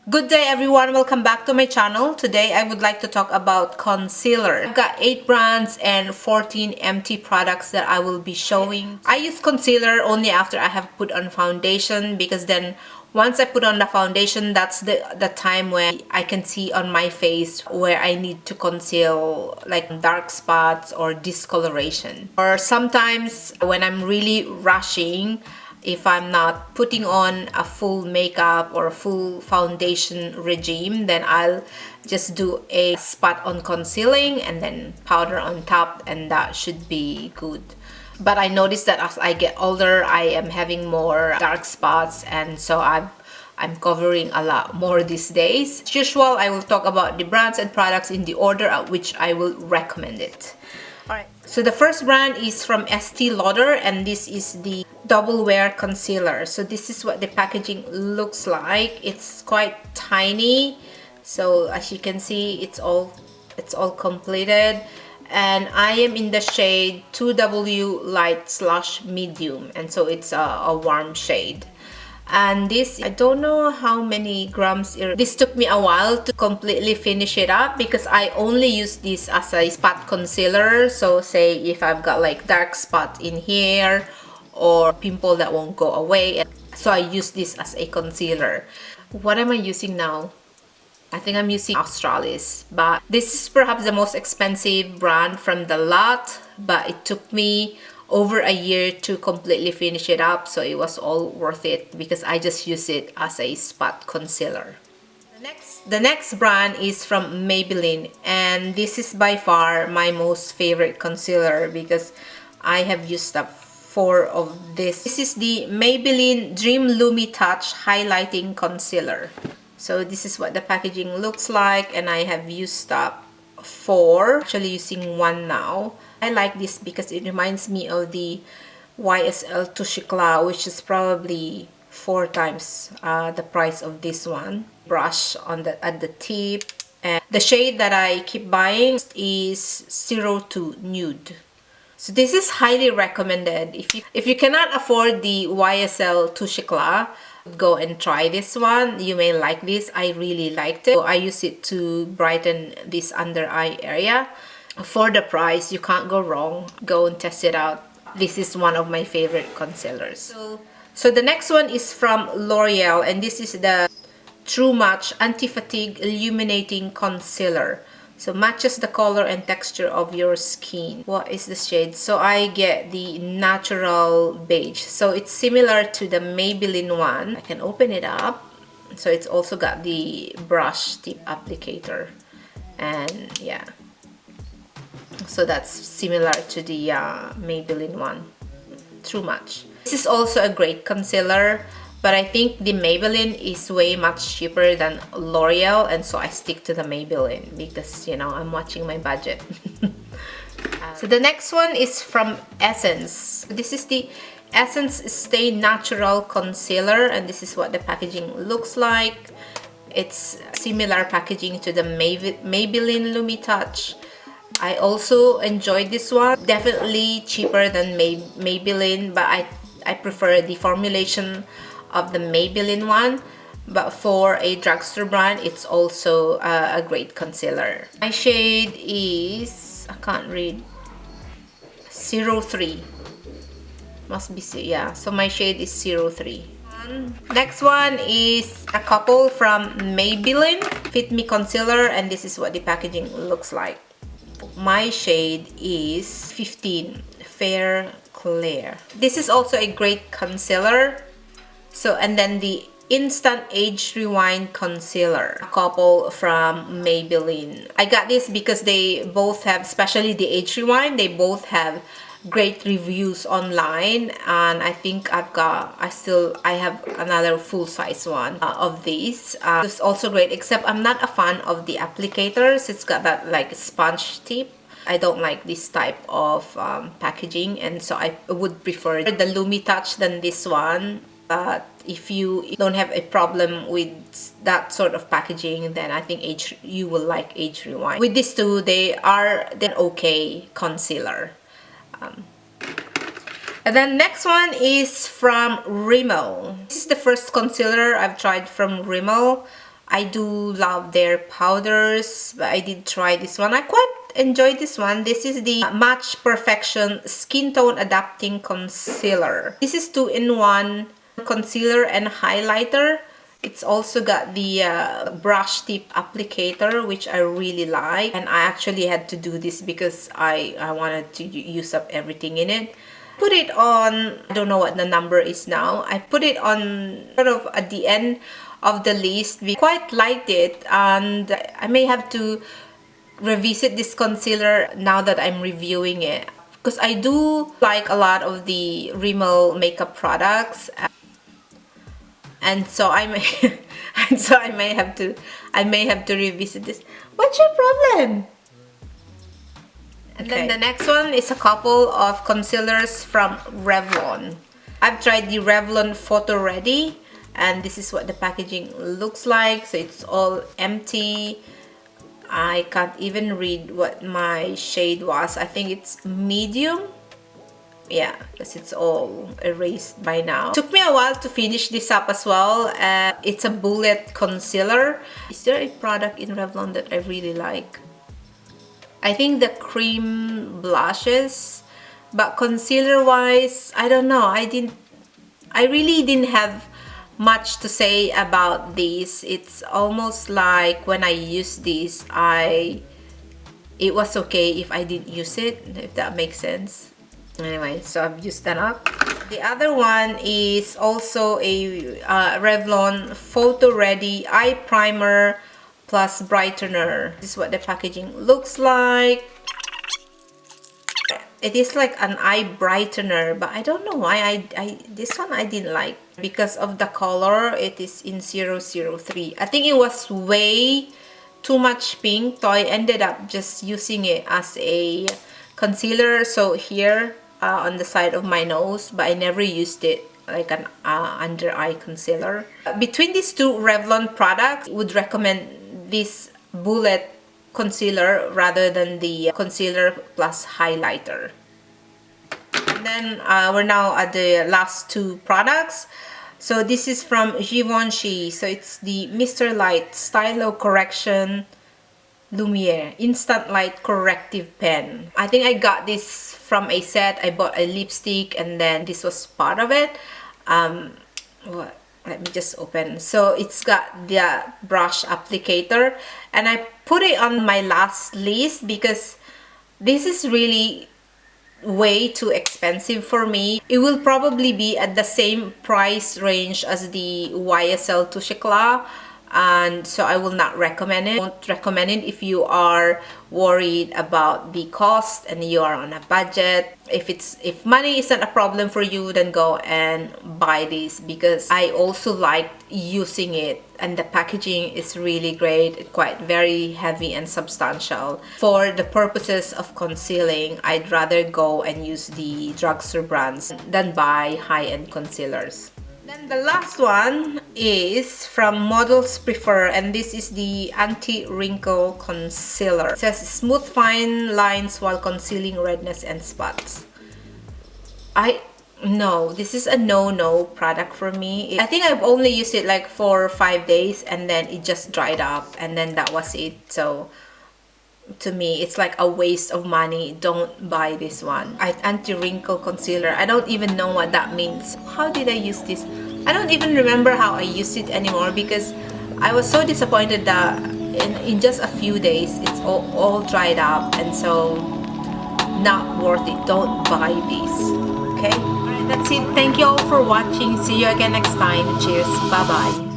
Good day everyone, welcome back to my channel. Today I would like to talk about concealer. I've got 8 brands and 14 empty products that I will be showing. I use concealer only after I have put on foundation, because then once I put on the foundation, that's the time when I can see on my face where I need to conceal, like dark spots or discoloration. Or sometimes when I'm really rushing, if I'm not putting on a full makeup or a full foundation regime, then I'll just do a spot on concealing and then powder on top, and that should be good. But I noticed that as I get older, I am having more dark spots, and so I'm covering a lot more these days. As usual, I will talk about the brands and products in the order at which I will recommend it. Alright, so the first brand is from Estee Lauder, and this is the Double Wear concealer. So this is what the packaging looks like. It's quite tiny, so as you can see, it's all completed, and I am in the shade 2W light / medium, and so it's a warm shade. And this, I don't know how many grams. This took me a while to completely finish it up, because I only use this as a spot concealer. So say if I've got like dark spot in here or pimple that won't go away, so I use this as a concealer. What am I using now? I think I'm using Australis, but this is perhaps the most expensive brand from the lot, but it took me over a year to completely finish it up, so it was all worth it because I just use it as a spot concealer. The next brand is from Maybelline, and this is by far my most favorite concealer because I have used up 4 of this. This is the Maybelline Dream Lumi Touch Highlighting Concealer. So this is what the packaging looks like, and I have used up 4, actually using 1 now. I like this because it reminds me of the YSL Touche Magique, which is probably 4 times the price of this one. Brush on at the tip, and the shade that I keep buying is 02 Nude. So this is highly recommended. If you cannot afford the YSL Touche Magique, go and try this one. You may like this. I really liked it. So I use it to brighten this under eye area. For the price, you can't go wrong. Go and test it out. This is one of my favorite concealers. So the next one is from L'Oreal, and this is the True Match Anti-Fatigue Illuminating Concealer. So matches the color and texture of your skin. What is the shade? So I get the natural beige. So it's similar to the Maybelline one. I can open it up. So it's also got the brush tip applicator. And yeah. So that's similar to the Maybelline one. True Match. This is also a great concealer, but I think the Maybelline is way much cheaper than L'Oreal, and so I stick to the Maybelline because, you know, I'm watching my budget. So the next one is from Essence. This is the Essence Stay Natural Concealer, and this is what the packaging looks like. It's similar packaging to the Maybelline Lumi Touch. I also enjoyed this one. Definitely cheaper than Maybelline, but I prefer the formulation of the Maybelline one. But for a drugstore brand, it's also a great concealer. My shade is, I can't read, 03. Must be, yeah, so my shade is 03. Next one is a couple from Maybelline Fit Me Concealer, and this is what the packaging looks like. My shade is 15, Fair Clear. This is also a great concealer. So, and then the Instant Age Rewind Concealer, a couple from Maybelline. I got this because they both have, especially the Age Rewind, they both have great reviews online, and I think I have another full-size one of these. It's also great, except I'm not a fan of the applicators. It's got that like sponge tip. I don't like this type of packaging, and so I would prefer the Lumi Touch than this one. But if you don't have a problem with that sort of packaging, then I think you will like Age Rewind. With these two, they're an okay concealer. And then next one is from Rimmel. This is the first concealer I've tried from Rimmel. I do love their powders, but I did try this one. I quite enjoyed this one. This is the Match Perfection Skin Tone Adapting Concealer. This is 2-in-1 concealer and highlighter. It's also got the brush tip applicator, which I really like. And I actually had to do this because I wanted to use up everything in it. Put it on, I don't know what the number is now. I put it on sort of at the end of the list. We quite liked it, and I may have to revisit this concealer now that I'm reviewing it, because I do like a lot of the Rimmel makeup products, and so I may I may have to revisit this. What's your problem? And then the next one is a couple of concealers from Revlon. I've tried the Revlon Photo Ready, and this is what the packaging looks like. So it's all empty. I can't even read what my shade was. I think it's medium. Yeah, because it's all erased by now. It took me a while to finish this up as well. It's a bullet concealer. Is there a product in Revlon that I really like? I think the cream blushes, but concealer wise, I don't know. I really didn't have much to say about this. It's almost like when I used this, it was okay if I didn't use it, if that makes sense. Anyway, so I've used that up. The other one is also a Revlon Photo Ready Eye Primer plus Brightener. This is what the packaging looks like. It is like an eye brightener, but I don't know why this one I didn't like. Because of the color, it is in 003. I think it was way too much pink, so I ended up just using it as a concealer. So here on the side of my nose, but I never used it like an under eye concealer. Between these two Revlon products, I would recommend this bullet concealer rather than the concealer plus highlighter. And then we're now at the last two products. So this is from Givenchy. So it's the Mr. Light Stylo Correction Lumiere Instant Light Corrective Pen. I think I got this from a set. I bought a lipstick and then this was part of it. Let me just open. So it's got the brush applicator, and I put it on my last list because this is really way too expensive for me. It will probably be at the same price range as the YSL Touche Magique, and so I will not recommend it. I won't recommend it if you are worried about the cost and you are on a budget. If money isn't a problem for you, then go and buy this, because I also like using it and the packaging is really great. It's quite very heavy and substantial. For the purposes of concealing, I'd rather go and use the drugstore brands than buy high-end concealers. Then the last one is from Models Prefer, and this is the Anti-Wrinkle Concealer. It says smooth fine lines while concealing redness and spots. No, this is a no product for me. I think I've only used it like for 5 days and then it just dried up and then that was it. So to me, it's like a waste of money. Don't buy this one. Anti-wrinkle concealer. I don't even know what that means. How did I use this? I don't even remember how I used it anymore because I was so disappointed that in just a few days it's all dried up, and so not worth it. Don't buy this. Okay? Alright, that's it. Thank you all for watching. See you again next time. Cheers. Bye-bye.